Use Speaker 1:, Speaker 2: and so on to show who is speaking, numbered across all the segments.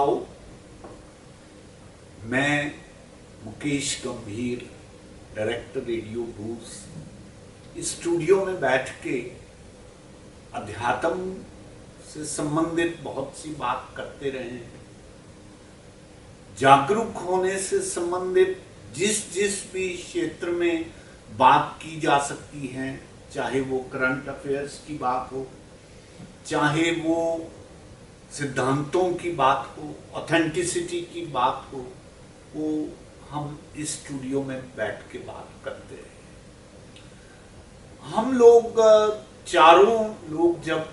Speaker 1: श्रोताओं, मैं मुकेश गंभीर, डायरेक्टर रेडियो बूज, स्टूडियो में बैठ के अध्यात्म से संबंधित बहुत सी बात करते रहे हैं। जागरूक होने से संबंधित जिस जिस भी क्षेत्र में बात की जा सकती है, चाहे वो करंट अफेयर्स की बात हो, चाहे वो सिद्धांतों की बात हो, ऑथेंटिसिटी की बात हो, वो हम इस स्टूडियो में बैठ के बात करते हैं। हम लोग चारों लोग जब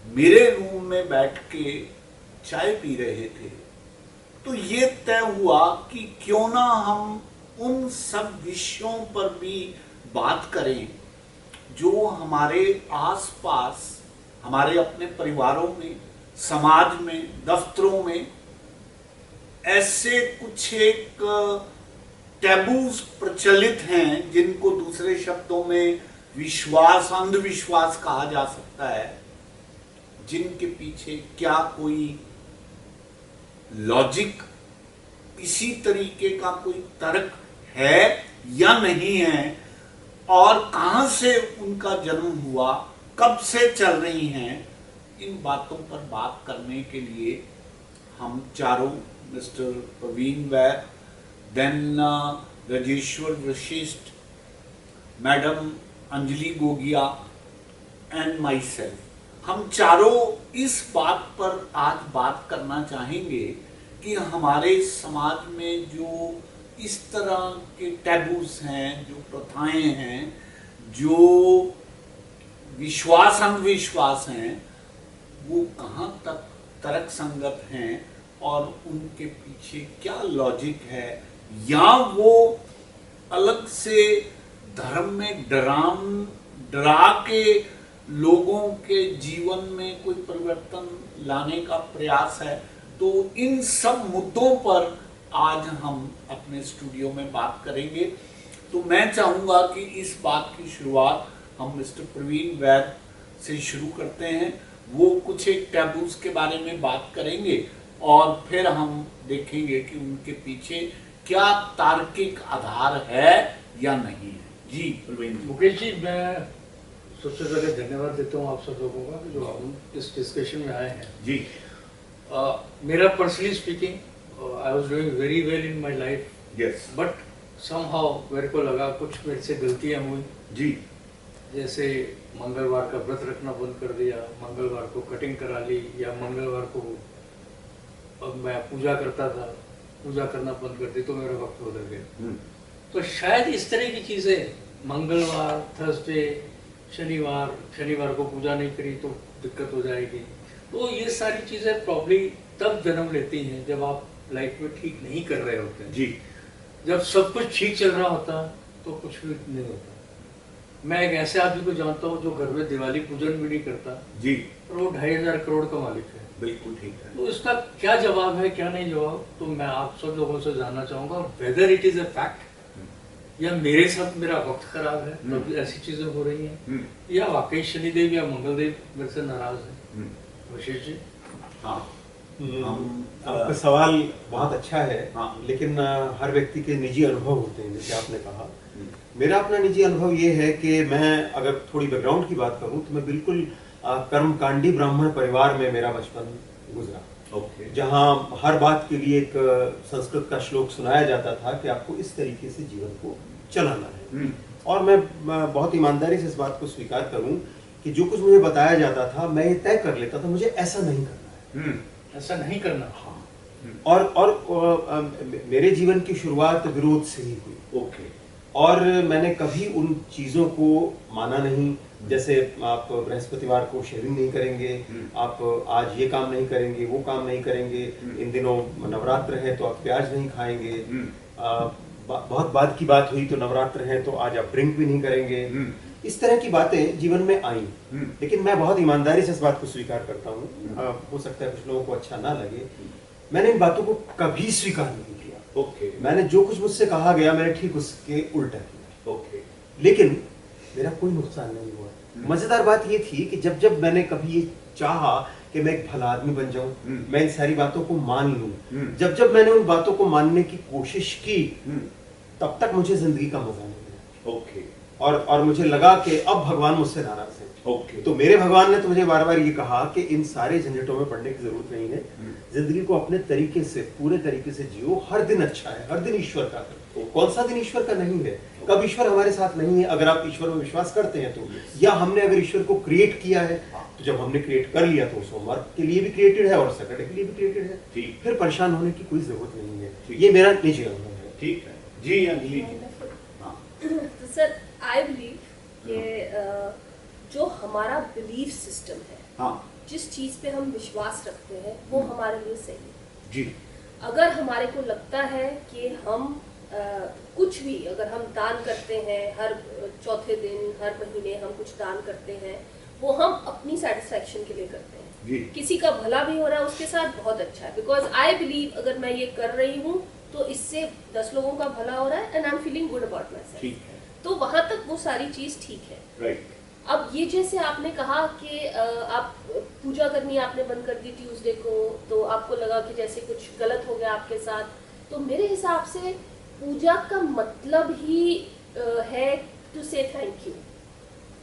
Speaker 1: मेरे रूम में बैठ के चाय पी रहे थे तो ये तय हुआ कि क्यों ना हम उन सब विषयों पर भी बात करें जो हमारे आसपास, हमारे अपने परिवारों में, समाज में, दफ्तरों में ऐसे कुछ एक टैबूज प्रचलित हैं जिनको दूसरे शब्दों में विश्वास, अंधविश्वास कहा जा सकता है, जिनके पीछे क्या कोई लॉजिक, इसी तरीके का कोई तर्क है या नहीं है, और कहां से उनका जन्म हुआ, कब से चल रही हैं, इन बातों पर बात करने के लिए हम चारों, mister Praveen Vaid, then Rajeshwar Vashishth, madam Anjali Gogia and myself, हम चारों इस बात पर आज बात करना चाहेंगे कि हमारे समाज में जो इस तरह के टैबूज हैं, जो प्रथाएं हैं, जो विश्वास अंधविश्वास हैं, वो कहाँ तक तर्क संगत हैं और उनके पीछे क्या लॉजिक है, या वो अलग से धर्म में डरा के लोगों के जीवन में कोई परिवर्तन लाने का प्रयास है। तो इन सब मुद्दों पर आज हम अपने स्टूडियो में बात करेंगे। तो मैं चाहूँगा कि इस बात की शुरुआत हम मिस्टर प्रवीण वैद से शुरू करते हैं। वो कुछ एक टैबूज के बारे में बात करेंगे और फिर हम देखेंगे कि उनके पीछे क्या तार्किक आधार है या नहीं है। जी प्रवीण।
Speaker 2: मुकेश जी, मैं सबसे पहले धन्यवाद देता हूँ आप सब लोगों का जो हम इस डिस्कशन में आए हैं।
Speaker 1: जी।
Speaker 2: मेरा personally speaking, I was doing very well in my life,
Speaker 1: yes,
Speaker 2: but somehow मेरे को लगा कुछ मेरे से गलतियाँ हुई।
Speaker 1: जी।
Speaker 2: जैसे मंगलवार का व्रत रखना बंद कर दिया, मंगलवार को कटिंग करा ली, या मंगलवार को अब मैं पूजा करता था, पूजा करना बंद कर दी तो मेरा वक्त बदल गया। तो शायद इस तरह की चीज़ें, मंगलवार, थर्सडे, शनिवार को पूजा नहीं करी तो दिक्कत हो जाएगी। तो ये सारी चीज़ें प्रॉब्ली तब जन्म लेती हैं जब आप लाइफ में ठीक नहीं कर रहे होते हैं।
Speaker 1: जी।
Speaker 2: जब सब कुछ ठीक चल रहा होता तो कुछ भी नहीं होता। मैं एक ऐसे आदमी को जानता हूँ जो घर में दिवाली पूजन भी नहीं करता
Speaker 1: जी,
Speaker 2: और वो 2500 करोड़ का मालिक है।
Speaker 1: बिल्कुल ठीक है।
Speaker 2: तो इसका क्या जवाब है, क्या नहीं जवाब, तो मैं आप सब लोगों से जानना चाहूँगा। Whether it is a fact, या मेरे साथ मेरा वक्त खराब है तो ऐसी चीजें हो रही हैं, या वाकई शनिदेव या मंगलदेव मेरे से नाराज है। वशिष्ठ जी।
Speaker 1: हाँ,
Speaker 3: आपका सवाल बहुत अच्छा है।
Speaker 1: हाँ।
Speaker 3: लेकिन हर व्यक्ति के निजी अनुभव होते हैं, जैसे आपने कहा। मेरा अपना निजी अनुभव ये है कि मैं अगर थोड़ी बैकग्राउंड की बात करूं तो मैं बिल्कुल कर्मकांडी ब्राह्मण परिवार में मेरा बचपन गुजरा।
Speaker 1: ओके।
Speaker 3: जहां हर बात के लिए एक संस्कृत का श्लोक सुनाया जाता था कि आपको इस तरीके से जीवन को चलाना है। और मैं बहुत ईमानदारी से इस बात को स्वीकार करूं कि जो कुछ मुझे बताया जाता था मैं ये तय कर लेता था, मुझे ऐसा नहीं करना है।
Speaker 2: ऐसा नहीं करना।
Speaker 3: हाँ। और मेरे जीवन की शुरुआत विरोध से ही हुई।
Speaker 1: ओके।
Speaker 3: और मैंने कभी उन चीजों को माना नहीं, जैसे आप बृहस्पतिवार को शेविंग नहीं करेंगे, आप आज ये काम नहीं करेंगे, वो काम नहीं करेंगे, इन दिनों नवरात्र है तो आप प्याज नहीं खाएंगे, बहुत बाद की बात हुई तो नवरात्र है तो आज आप ड्रिंक भी नहीं करेंगे। इस तरह की बातें जीवन में आई, लेकिन मैं बहुत ईमानदारी से इस बात को स्वीकार करता हूँ। हो सकता है कुछ लोगों को अच्छा ना लगे, मैंने इन बातों को कभी स्वीकार नहीं किया।
Speaker 1: ओके।
Speaker 3: मैंने जो कुछ मुझसे कहा गया मैंने ठीक उसके उल्टा किया।
Speaker 1: ओके।
Speaker 3: लेकिन मेरा कोई नुकसान नहीं हुआ। मजेदार बात ये थी कि जब जब मैंने कभी ये चाहा कि कि मैं एक भला आदमी बन जाऊं,
Speaker 1: हम्म।
Speaker 3: मैं इन सारी बातों को मान लूं।
Speaker 1: हम्म।
Speaker 3: जब जब मैंने उन बातों को मानने की कोशिश की,
Speaker 1: हम्म।
Speaker 3: तब तक मुझे जिंदगी का मजा नहीं मिला।
Speaker 1: ओके।
Speaker 3: और मुझे लगा कि अब भगवान मुझसे नाराज है।
Speaker 1: ओके।
Speaker 3: तो मेरे भगवान ने तो मुझे बार बार ये कहा कि इन सारे झंझटों में पड़ने की जरूरत नहीं है, जिंदगी को अपने तरीके से, पूरे तरीके से जियो। हर दिन अच्छा है, हर दिन ईश्वर का है। कौन सा दिन ईश्वर का नहीं है? कब ईश्वर हमारे साथ नहीं है? अगर आप ईश्वर में विश्वास करते हैं तो, या हमने अगर ईश्वर को क्रिएट किया है, तो जब हमने क्रिएट कर लिया तो सोमवार के लिए भी क्रिएटेड है और सैटरडे के लिए भी क्रिएटेड है।
Speaker 1: ठीक।
Speaker 3: फिर परेशान होने की कोई जरूरत नहीं है।
Speaker 1: ठीक।
Speaker 3: ये मेरा निजी अनुभव है।
Speaker 1: ठीक है जी अंजलि जी। हाँ।
Speaker 4: तो सर आई बिलीव कि जो हमारा बिलीफ सिस्टम है,
Speaker 1: हाँ
Speaker 4: जिस चीज पे हम विश्वास रखते हैं, वो हमारे लिए सही है।
Speaker 1: जी।
Speaker 4: अगर हमारे को लगता है कि हम कुछ भी, अगर हम दान करते हैं, हर चौथे दिन, हर महीने हम कुछ दान करते हैं, वो हम अपनी सेटिस्फेक्शन के लिए करते हैं।
Speaker 1: जी।
Speaker 4: किसी का भला भी हो रहा है उसके साथ, बहुत अच्छा है। बिकॉज आई बिलीव अगर मैं ये कर रही हूँ तो इससे 10 लोगों का भला हो रहा है and I am feeling good about my self.
Speaker 1: ठीक है।
Speaker 4: तो वहां तक वो सारी चीज ठीक है।
Speaker 1: राइट।
Speaker 4: अब ये जैसे आपने कहा कि आप पूजा करनी आपने बंद कर दी ट्यूसडे को, तो आपको लगा कि जैसे कुछ गलत हो गया आपके साथ, तो मेरे हिसाब से पूजा का मतलब ही है टू से थैंक यू।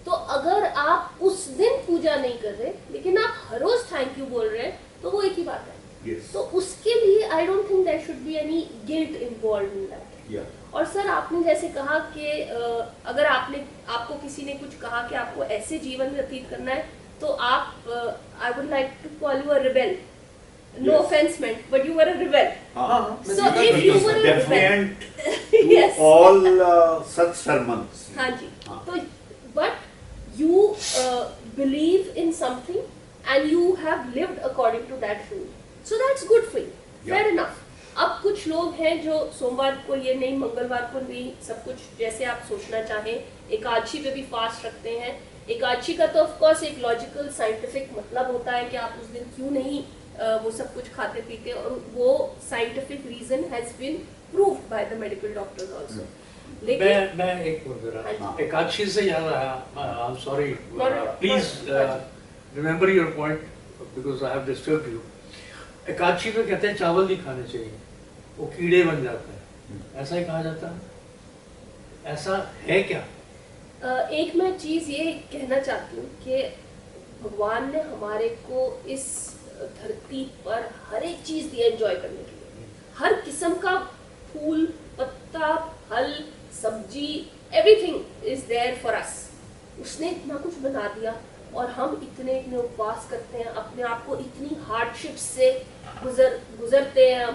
Speaker 4: तो अगर आप उस दिन पूजा नहीं कर रहे लेकिन आप हर रोज थैंक यू बोल रहे हैं, तो वो एक ही बात है।
Speaker 1: Yes.
Speaker 4: तो उसके लिए I don't think there should be any guilt involve in that.
Speaker 1: Yeah.
Speaker 4: और सर आपने जैसे कहा कि अगर आपको किसी ने कुछ कहा कि आपको ऐसे जीवन व्यतीत करना है, तो आप I would like to call you a rebel. No
Speaker 1: Yes.
Speaker 4: Offence meant, but you were a rebel.
Speaker 1: हाँ।
Speaker 4: So if you were a
Speaker 1: defiant
Speaker 4: Yes.
Speaker 1: to all such sermons.
Speaker 4: हाँ जी।
Speaker 1: हाँ.
Speaker 4: तो but you believe in something and you have lived according to that rule, so that's good for you, fair enough. अब कुछ लोग हैं जो सोमवार को ये नहीं, मंगलवार को नहीं, सब कुछ जैसे आप सोचना चाहें। एकादशी पे भी फास्ट रखते हैं। एकादशी का तो ऑफ कोर्स एक लॉजिकल साइंटिफिक मतलब होता है कि आप उस दिन क्यों नहीं वो सब कुछ खाते पीते, और वो scientific reason has been proved by the medical doctors also. लेकिन
Speaker 2: मैं एक बोल रहा
Speaker 4: हाँ
Speaker 2: हूँ, एकादशी से याद आया, आई एम सॉरी, प्लीज
Speaker 4: हाँ
Speaker 2: remember your point because I have disturbed you. Ekadashi में कहते हैं चावल नहीं खाने चाहिए, वो कीड़े बन जाते हैं, ऐसा ही कहा जाता है, ऐसा है क्या?
Speaker 4: एक मैं चीज ये कहना चाहती हूँ कि भगवान ने हमारे को इस धरती पर हर एक चीज दी है एंजॉय करने के लिए। हर किस्म का फूल, पत्ता, फल, सब्जी, everything is there for us. उसने इतना कुछ बना दिया और हम इतने इतने उपवास करते हैं, अपने आप को इतनी हार्डशिप से गुजरते हैं।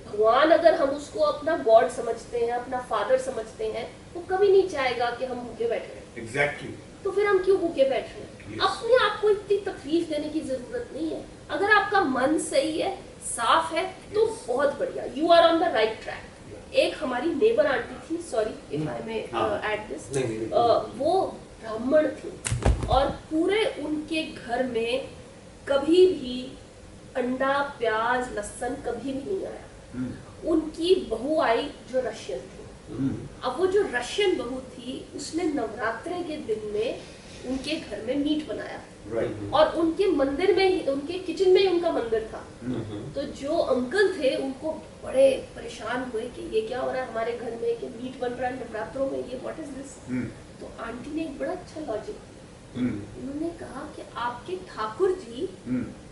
Speaker 4: भगवान अगर हम उसको अपना गॉड समझते हैं, अपना फादर समझते हैं, वो कभी नहीं चाहेगा कि हम भूखे बैठे रहें।
Speaker 1: Exactly.
Speaker 4: तो फिर हम क्यों भूखे बैठ रहे हैं?
Speaker 1: Yes.
Speaker 4: अपने आप को इतनी तकलीफ देने की जरूरत नहीं है। अगर आपका मन सही है, साफ है, तो बहुत बढ़िया, you are on the right track. एक हमारी नेबर आंटी थी, sorry if I may add this, वो ब्राह्मण थी और पूरे उनके घर में कभी भी अंडा, प्याज, लहसुन कभी भी नहीं आया। उनकी बहू आई जो रशियन थी। अब वो जो रशियन बहू थी, उसने नवरात्रे के दिन में उनके घर में मीट बनाया।
Speaker 1: Right.
Speaker 4: और उनके मंदिर में ही, उनके किचन में ही उनका मंदिर था। तो जो अंकल थे उनको बड़े परेशान हुए कि ये क्या हो रहा है हमारे घर में, कि मीट बन रहा है नवरात्रों में, ये व्हाट इज दिस। तो आंटी ने एक बड़ा अच्छा लॉजिक दिया। उन्होंने कहा कि आपके ठाकुर जी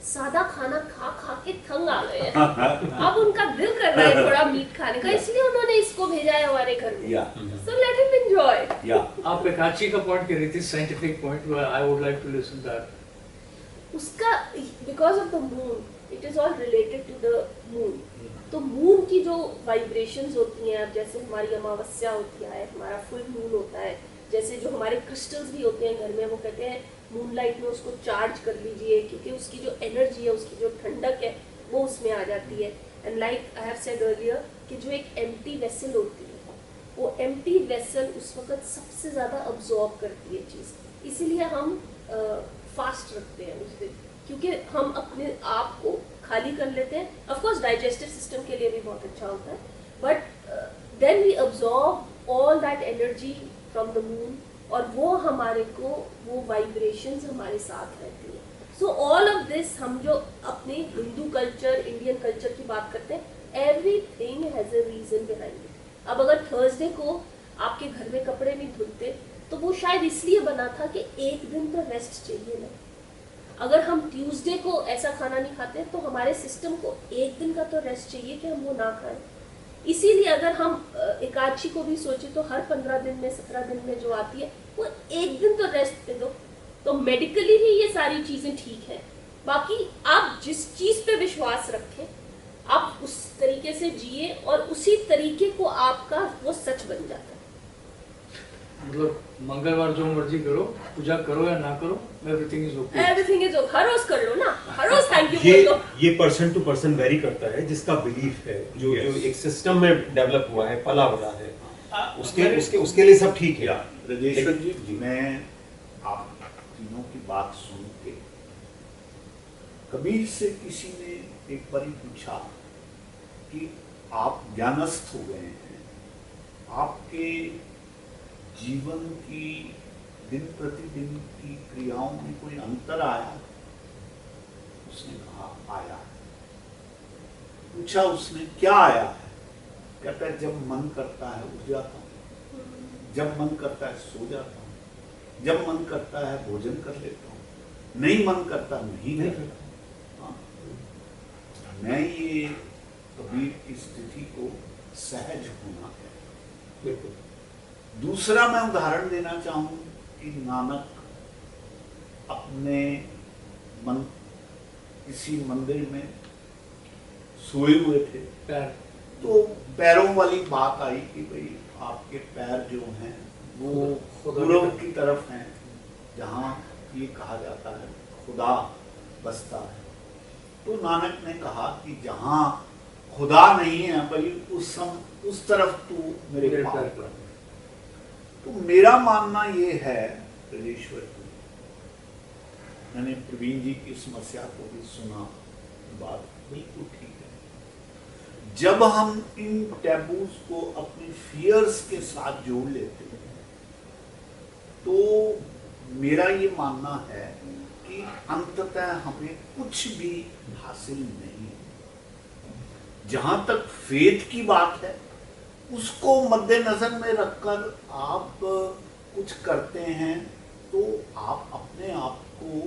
Speaker 4: सादा खाना खा खा के थंग आ गए हैं, अब उनका दिल कर रहा है थोड़ा मीट खाने का, इसलिए उन्होंने इसको भेजा है हमारे घर में। So let him enjoy.
Speaker 2: आप एकादशी का पॉइंट कह रही थी, scientific point, I would like to listen that.
Speaker 4: उसका because of the moon, it is all related to the moon. तो मून की जो वाइब्रेशंस होती हैं, अब जैसे हमारी अमावस्या होती है, हमारा फुल मून होता है, जैसे जो हमारे क्रिस्टल्स भी होते हैं घर में, वो कहते हैं मूनलाइट में उसको चार्ज कर लीजिए, क्योंकि उसकी जो एनर्जी है, उसकी जो ठंडक है, वो उसमें आ जाती है। And like I have said earlier कि जो एक एम्प्टी वेसल होती है, वो एम्प्टी वेसल उस वक्त सबसे ज़्यादा अब्जॉर्ब करती है चीज़, इसीलिए हम फास्ट रखते हैं उस दिन, क्योंकि हम अपने आप को खाली कर लेते हैं। ऑफ कोर्स डाइजेस्टिव सिस्टम के लिए भी बहुत अच्छा होता है, but then we absorb all that energy from the moon, और वो हमारे को, वो वाइब्रेशंस हमारे साथ रहती है। सो ऑल ऑफ दिस, हम जो अपने हिंदू कल्चर, इंडियन कल्चर की बात करते हैं, everything has a reason behind it. अब अगर थर्सडे को आपके घर में कपड़े नहीं धुलते तो वो शायद इसलिए बना था कि एक दिन तो रेस्ट चाहिए ना। अगर हम ट्यूसडे को ऐसा खाना नहीं खाते तो हमारे सिस्टम को एक दिन का तो रेस्ट चाहिए कि हम वो ना खाएं। इसीलिए अगर हम एकादशी को भी सोचे तो हर 15 दिन में, 17 दिन में जो आती है वो एक दिन तो रेस्ट दे दो। तो मेडिकली ही ये सारी चीजें ठीक है। बाकी आप जिस चीज पे विश्वास रखें, आप उस तरीके से जिए और उसी तरीके को आपका वो सच बन जाता है।
Speaker 2: मतलब मंगलवार जो मर्जी करो, पूजा करो या ना करो, everything is okay.
Speaker 4: Everything is okay. हर रोज कर लो ना, हर रोज थैंक यू बोल दो।
Speaker 3: ये पर्सन टू पर्सन वेरी करता है, जिसका बिलीफ है, जो
Speaker 1: Yes.
Speaker 3: जो एक सिस्टम में डेवलप हुआ है, पला बड़ा है, उसके लिए सब ठीक है।
Speaker 1: राजेश्वर जी, मैं आप तीनों की बात सुन के, कबीर से किसी ने एक बार पूछा कि आप ज्ञानस्थ हो गए हैं, आपके जीवन की दिन प्रतिदिन की क्रियाओं में कोई अंतर आया? उसने कहा आया। पूछा उसने क्या आया है? कहता है जब मन करता है उठ जाता हूँ, जब मन करता है सो जाता हूँ, जब मन करता है भोजन कर लेता हूँ, नहीं मन करता नहीं करता। हाँ। मैं ये कबीर की स्थिति को सहज होना है।
Speaker 3: बिल्कुल।
Speaker 1: दूसरा मैं उदाहरण देना चाहूँ कि नानक अपने किसी मंदिर में सोए हुए थे,
Speaker 2: पैर
Speaker 1: तो पैरों वाली बात आई कि भाई आपके पैर जो हैं वो पूर्व की तरफ हैं, जहाँ ये कहा जाता है खुदा बसता है। तो नानक ने कहा कि जहाँ खुदा नहीं है भाई उस तरफ तू मेरे पाँव पर। तो मेरा मानना ये है राजेश्वर जी, मैंने प्रवीण जी की समस्या को भी सुना, बात बिल्कुल ठीक है। जब हम इन टैबूज को अपने फियर्स के साथ जोड़ लेते हैं तो मेरा ये मानना है कि अंततः हमें कुछ भी हासिल नहीं। जहां तक फेथ की बात है उसको मद्देनजर में रखकर आप कुछ करते हैं तो आप अपने आप को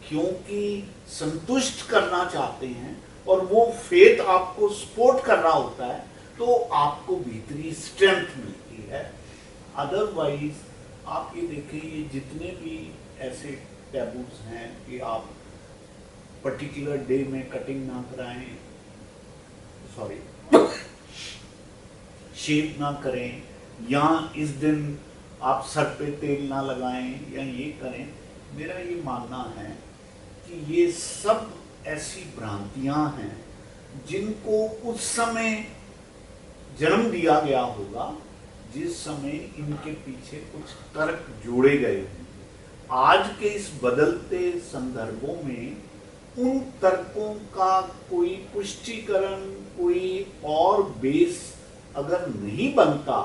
Speaker 1: क्योंकि संतुष्ट करना चाहते हैं और वो फेथ आपको सपोर्ट कर रहा होता है तो आपको भीतरी स्ट्रेंथ मिलती है। अदरवाइज आप ये देखिए, ये जितने भी ऐसे टैबूज हैं कि आप पर्टिकुलर डे में कटिंग ना कराएं, सॉरी शेव ना करें, या इस दिन आप सर पे तेल ना लगाएं या ये करें, मेरा ये मानना है कि ये सब ऐसी भ्रांतियां हैं जिनको उस समय जन्म दिया गया होगा जिस समय इनके पीछे कुछ तर्क जोड़े गए होंगे। आज के इस बदलते संदर्भों में उन तर्कों का कोई पुष्टिकरण, कोई और बेस अगर नहीं बनता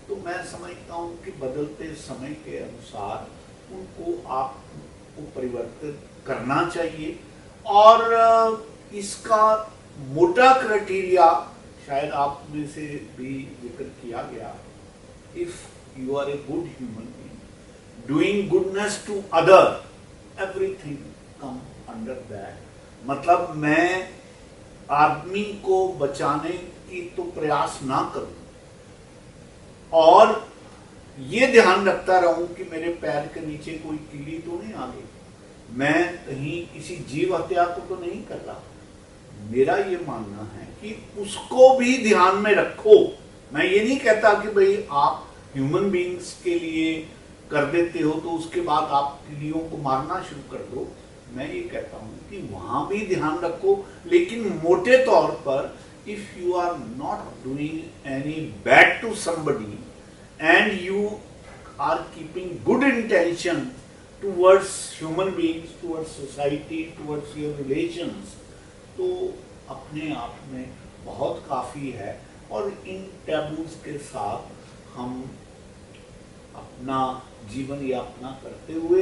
Speaker 1: तो मैं समझता हूं कि बदलते समय के अनुसार उनको आपको परिवर्तित करना चाहिए। और इसका मोटा क्राइटेरिया शायद आप में से भी जिक्र किया गया, if you are a good human being doing goodness to other, everything come under that. मतलब मैं आदमी को बचाने की तो प्रयास ना करूं और ये ध्यान रखता रहूं कि मेरे पैर के नीचे कोई कीड़ी तो नहीं आ गई, मैं कहीं किसी जीव हत्या को तो नहीं कर रहा। मेरा ये मानना है कि उसको भी ध्यान में रखो। मैं ये नहीं कहता कि भाई आप ह्यूमन बीइंग्स के लिए कर देते हो तो उसके बाद आप कीड़ियों को मारना शुरू कर दो। मैं ये कहता हूं कि वहां भी ध्यान रखो, लेकिन मोटे तौर पर if you are not doing any bad to somebody and you are keeping good intention towards human beings, towards society, towards your relations, तो अपने आप में बहुत काफ़ी है। और इन टैबूज के साथ हम अपना जीवन यापना करते हुए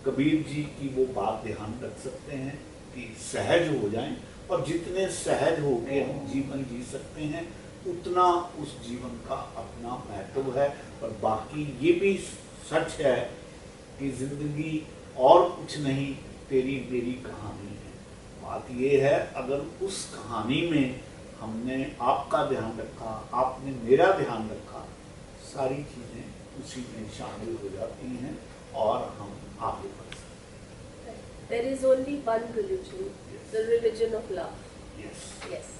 Speaker 1: कबीर जी की वो बात ध्यान रख सकते हैं कि सहज हो जाएं, और जितने सहज होके हम जीवन जी सकते हैं उतना उस जीवन का अपना महत्व है। और बाकी ये भी सच है कि जिंदगी और कुछ नहीं, तेरी मेरी कहानी है। बात ये है, अगर उस कहानी में हमने आपका ध्यान रखा, आपने मेरा ध्यान रखा, सारी चीजें उसी में शामिल हो जाती हैं और हम आगे बढ़ सकते हैं।
Speaker 4: There is only one religion, the religion of love.
Speaker 1: Yes.
Speaker 4: Yes.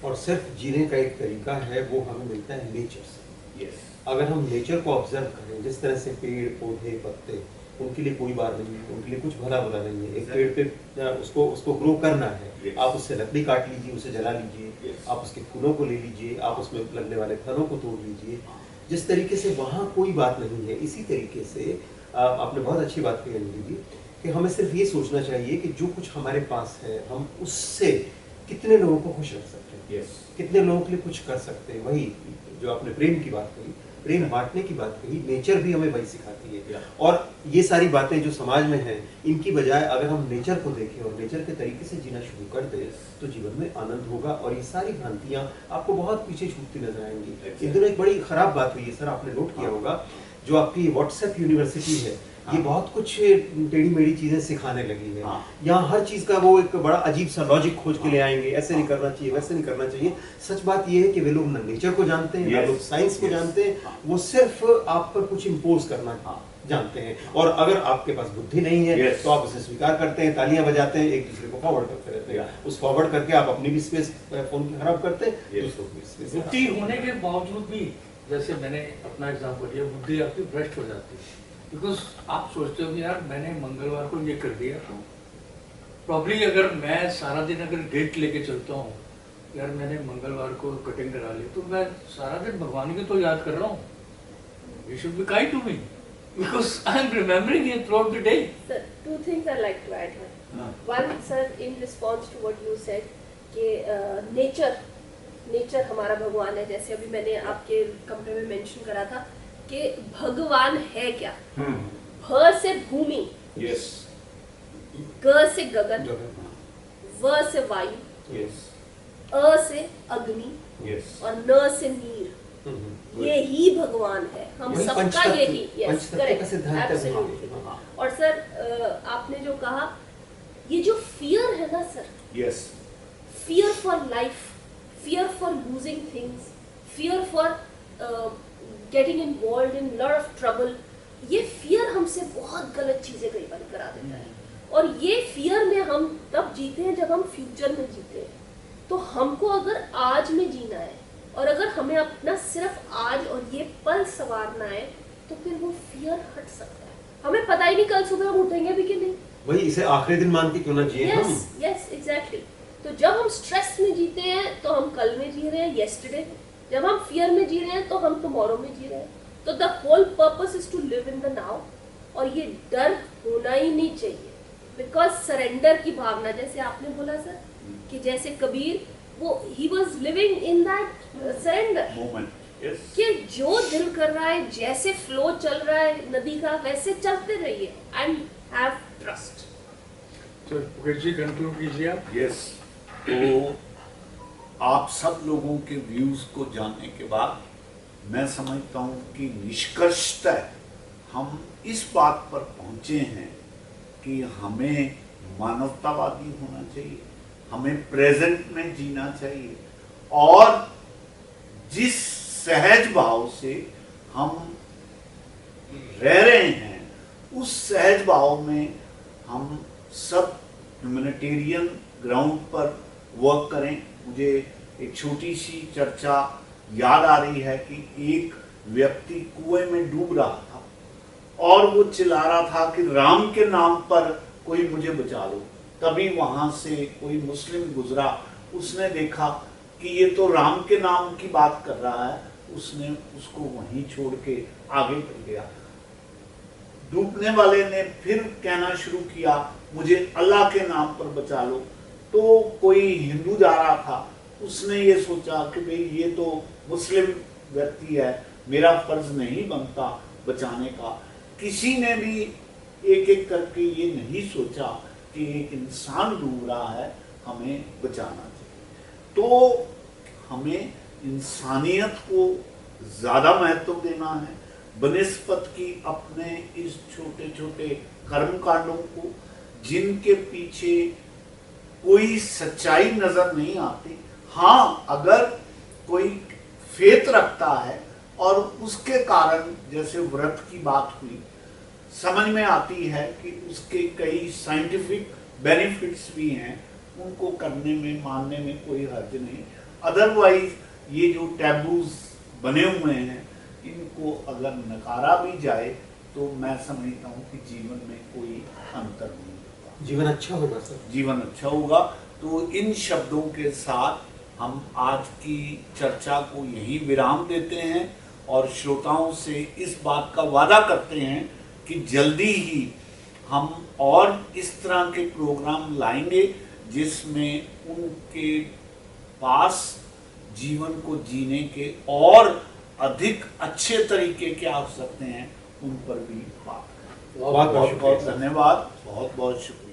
Speaker 3: और सिर्फ जीने का एक तरीका है, वो हमें मिलता है नेचर से।
Speaker 1: Yes.
Speaker 3: अगर हम नेचर को ऑब्जर्व करें, जिस तरह से पेड़ पौधे पत्ते, उनके लिए कोई बात नहीं है, उनके लिए कुछ भला बुरा नहीं है। एक पेड़ पे उसको ग्रो करना है,
Speaker 1: Yes.
Speaker 3: आप उससे लकड़ी काट लीजिए, उसे जला लीजिए,
Speaker 1: Yes.
Speaker 3: आप उसके फूलों को ले लीजिए, आप उसमें लगने वाले फलों को तोड़ लीजिए। जिस तरीके से वहाँ कोई बात नहीं है, इसी तरीके से आपने बहुत अच्छी बात कही अनिल जी कि हमें सिर्फ ये सोचना चाहिए कि जो कुछ हमारे पास है, हम उससे कितने लोगों को खुश रख सकते हैं,
Speaker 1: Yes.
Speaker 3: कितने लोगों के लिए कुछ कर सकते हैं। वही जो आपने प्रेम की बात कही, प्रेम बांटने की बात कही, नेचर भी हमें वही सिखाती है।
Speaker 1: Yeah.
Speaker 3: और ये सारी बातें जो समाज में हैं, इनकी बजाय अगर हम नेचर को देखें और नेचर के तरीके से जीना शुरू कर दें तो जीवन में आनंद होगा और ये सारी भ्रांतियां आपको बहुत पीछे छूटती नजर आएंगी। इन दिनों एक बड़ी खराब बात हुई है सर, आपने नोट किया होगा, जो आपकी व्हाट्सएप यूनिवर्सिटी है, ये बहुत कुछ टेढ़ी मेढ़ी चीजें सिखाने लगी है। यहाँ हर चीज का वो एक बड़ा अजीब सा लॉजिक खोज के ले आएंगे, ऐसे नहीं करना चाहिए, वैसे नहीं करना चाहिए। सच बात ये है कि वे लोग ना नेचर को जानते हैं, ना लोग साइंस को जानते हैं, वो सिर्फ आप पर कुछ इम्पोज करना जानते हैं। और अगर आपके पास बुद्धि नहीं है तो आप उसे स्वीकार करते हैं, तालियां बजाते हैं, एक दूसरे को फॉरवर्ड करते रहते हैं। उस फॉरवर्ड करके आप अपनी भी स्पेस फोन की खराब करते हैं, दूसरों की स्पेस।
Speaker 2: बुद्धि होने के बावजूद भी, जैसे मैंने अपना एग्जाम्पल लिया, बुद्धि आपकी भ्रष्ट हो जाती है। बिकॉज आप सोचते हो कि यार मैंने मंगलवार को ये कर दिया, प्रॉब्ली अगर मैं सारा दिन अगर डेट लेके चलता हूँ, यार मैंने मंगलवार को कटिंग करा ली, तो मैं सारा दिन भगवान को तो याद कर रहा हूँ। You should be kind to me because I am remembering it throughout the day.
Speaker 4: Sir, two things I'd like to add here. One, sir, in response to what you said, कि नेचर हमारा भगवान है। जैसे अभी मैंने आपके कमरे में मेंशन करा था कि भगवान है क्या। भ से भूमि,
Speaker 1: Yes.
Speaker 4: ग से गगन, व से वायु,
Speaker 1: Yes.
Speaker 4: अ से अग्नि
Speaker 1: Yes.
Speaker 4: और न से नीर। ये ही भगवान है, हम
Speaker 3: वही
Speaker 4: सबका
Speaker 3: पंचतत्व-
Speaker 4: यही। यस,
Speaker 3: पंचतत्व का
Speaker 4: करेक्ट,
Speaker 3: सिद्धांत है।
Speaker 4: एब्सोल्युटली।
Speaker 3: हाँ।
Speaker 4: और सर आपने जो कहा, ये जो फियर है ना sir,
Speaker 1: Yes.
Speaker 4: fear for life, fear for losing things, fear for getting involved in lot of trouble, ये fear हमसे बहुत गलत चीजें कई बार करा देता है। और ये fear में हम तब जीते हैं जब हम फ्यूचर में जीते हैं। तो हमको अगर आज में जीना है और अगर हमें अपना सिर्फ आज और ये पल संवारना है, तो फिर वो fear हट सकता है। हमें पता ही नहीं कल सुबह हम उठेंगे भी कि नहीं।
Speaker 3: वही, इसे आखिरी दिन मान के क्यों ना जिए हम।
Speaker 4: Yes yes exactly. तो जब हम स्ट्रेस में जीते हैं तो हम कल में जी रहे हैं, येस्टरडे। जब हम फियर में जी रहे हैं तो हम टुमारो में जी रहे हैं। तो the whole purpose is to live in the now. और ये डर होना ही नहीं चाहिए, बिकॉज सरेंडर की भावना, जैसे आपने बोला सर कि जैसे कबीर, वो he was living in that surrender
Speaker 1: Moment. Yes.
Speaker 4: कि जो दिल कर रहा है, जैसे फ्लो चल रहा है नदी का, वैसे चलते रहिए एंड हैव ट्रस्ट।
Speaker 2: तो मुकेश जी कंक्लूड कीजिए आप।
Speaker 1: Yes. तो आप सब लोगों के व्यूज को जानने के बाद मैं समझता हूँ कि निष्कर्षतः हम इस बात पर पहुंचे हैं कि हमें मानवतावादी होना चाहिए, हमें प्रेजेंट में जीना चाहिए, और जिस सहज भाव से हम रह रहे हैं उस सहज भाव में हम सब ह्यूमैनिटेरियन ग्राउंड पर वर्क करें। मुझे एक छोटी सी चर्चा याद आ रही है कि एक व्यक्ति कुएं में डूब रहा था और वो चिल्ला रहा था कि राम के नाम पर कोई मुझे बचा लो। तभी वहां से कोई मुस्लिम गुजरा, उसने देखा कि ये तो राम के नाम की बात कर रहा है, उसने उसको वहीं छोड़ के आगे बढ़ गया। डूबने वाले ने फिर कहना शुरू किया मुझे अल्लाह के नाम पर बचा लो। तो कोई हिंदू जा रहा था, उसने ये सोचा कि भाई ये तो मुस्लिम व्यक्ति है, मेरा फर्ज नहीं बनता बचाने का। किसी ने भी एक एक करके ये नहीं सोचा कि एक इंसान डूब रहा है, हमें बचाना चाहिए। तो हमें इंसानियत को ज़्यादा महत्व देना है बनिस्बत की अपने इस छोटे छोटे कर्म कांडों को, जिनके पीछे कोई सच्चाई नजर नहीं आती। हाँ, अगर कोई फेथ रखता है और उसके कारण, जैसे व्रत की बात हुई, समझ में आती है कि उसके कई साइंटिफिक बेनिफिट्स भी हैं, उनको करने में, मानने में कोई हर्ज नहीं। अदरवाइज ये जो टैबूज बने हुए हैं, इनको अगर नकारा भी जाए तो मैं समझता हूँ कि जीवन में कोई अंतर नहीं होगा,
Speaker 3: जीवन अच्छा होगा सर।
Speaker 1: जीवन अच्छा होगा। तो इन शब्दों के साथ हम आज की चर्चा को यही विराम देते हैं और श्रोताओं से इस बात का वादा करते हैं कि जल्दी ही हम और इस तरह के प्रोग्राम लाएंगे जिसमें उनके पास जीवन को जीने के और अधिक अच्छे तरीके क्या हो सकते हैं, उन पर भी बात करें।
Speaker 3: बहुत बहुत
Speaker 1: बहुत धन्यवाद, बहुत बहुत शुक्रिया।